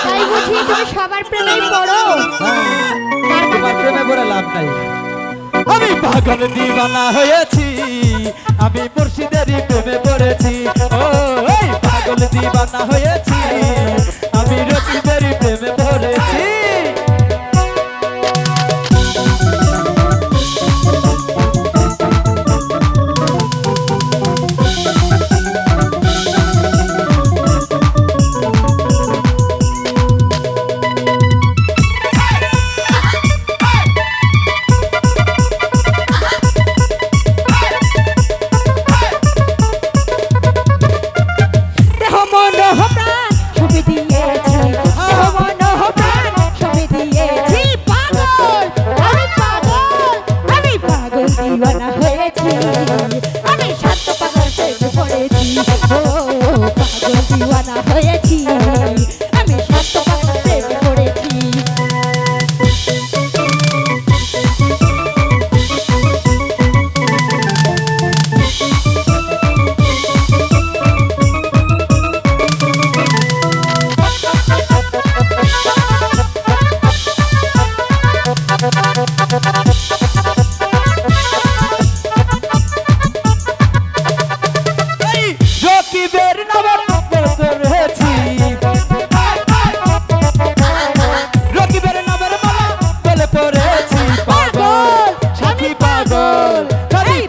তাই বুঝি তুমি সবার প্রেমেই পড়ো? তোমার প্রেমে পড়ে লাভ নাই। আমি পাগল দিওয়ানা হয়েছি, আমি মুর্শিদেরই প্রেমে পড়েছি। ও এই পাগল দিওয়ানা হয়েছি, আমি রকিবেরই প্রেমে পড়েছি।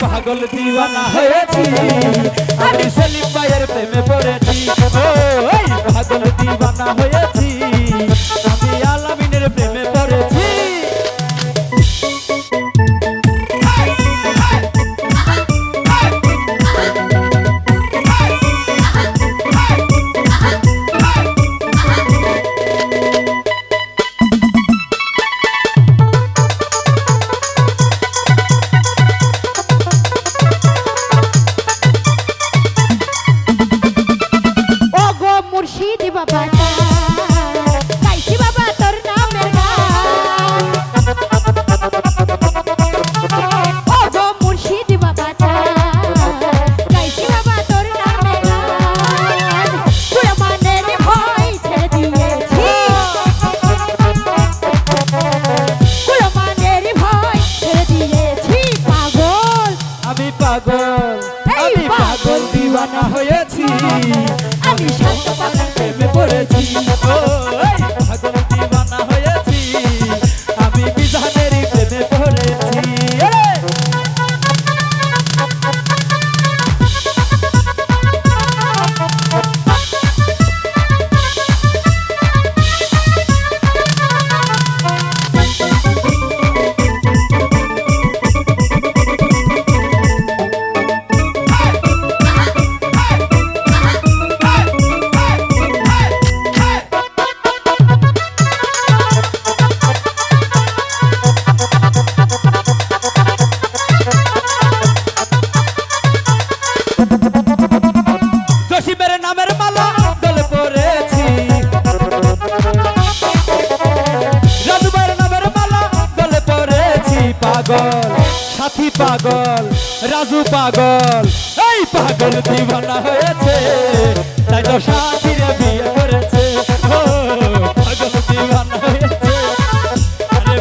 পাগল দিওয়ানা হয়েছি, আমি সেলিম ভাইয়ের প্রেমে পড়েছি। ও এই পাগল দিওয়ানা হয়েছি, আমি আলামিনের প্রেমে পড়েছি। আমি পাগল দিওয়ানা হয়েছি, আমি শান্ত পাগল প্রেমে পড়েছি। ও পাগল দিওয়ানা হয়েছি, আমি বিধানেরই প্রেমে পড়েছি। নামের মালা গলে পড়েছি, রাজুবার নামের মালা গলে পড়েছি। পাগল সাথী পাগল, রাজু পাগল, এই পাগল দিওয়ানা হয়েছে, তাই তো সাথীরে বিয়ে করেছে। ও পাগল দিওয়ানা হয়েছে, আরে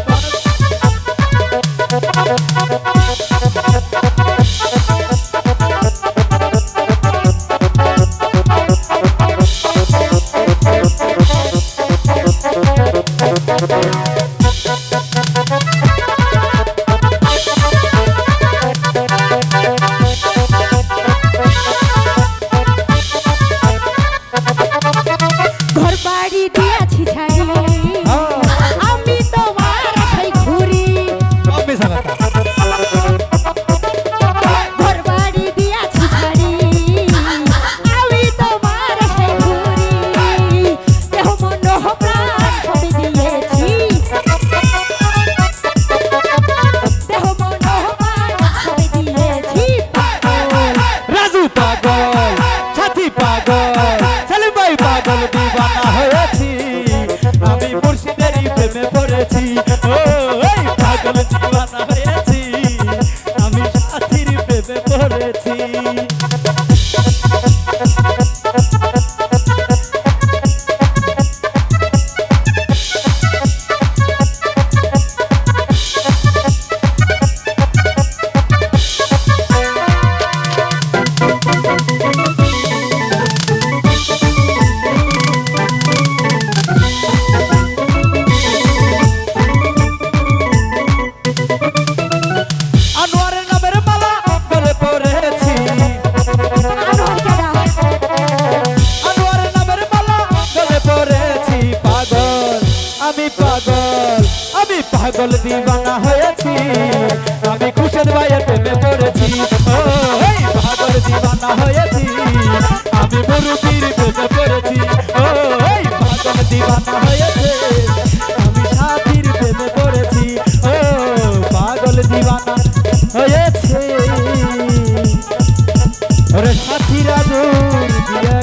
পাগল দিবানা হয়েছি আমি খুশেদ ভাইয়ের প্রেমে পড়েছি ও এই পাগল দিবানা হয়েছি আমি মুরব্বির প্রেমে পড়েছি ও এই পাগল দিবানা হয়েছে আমি সাথীর প্রেমে পড়েছি ও পাগল দিবানা হয়েছে ওরে সাথীরা দূর দিয়ে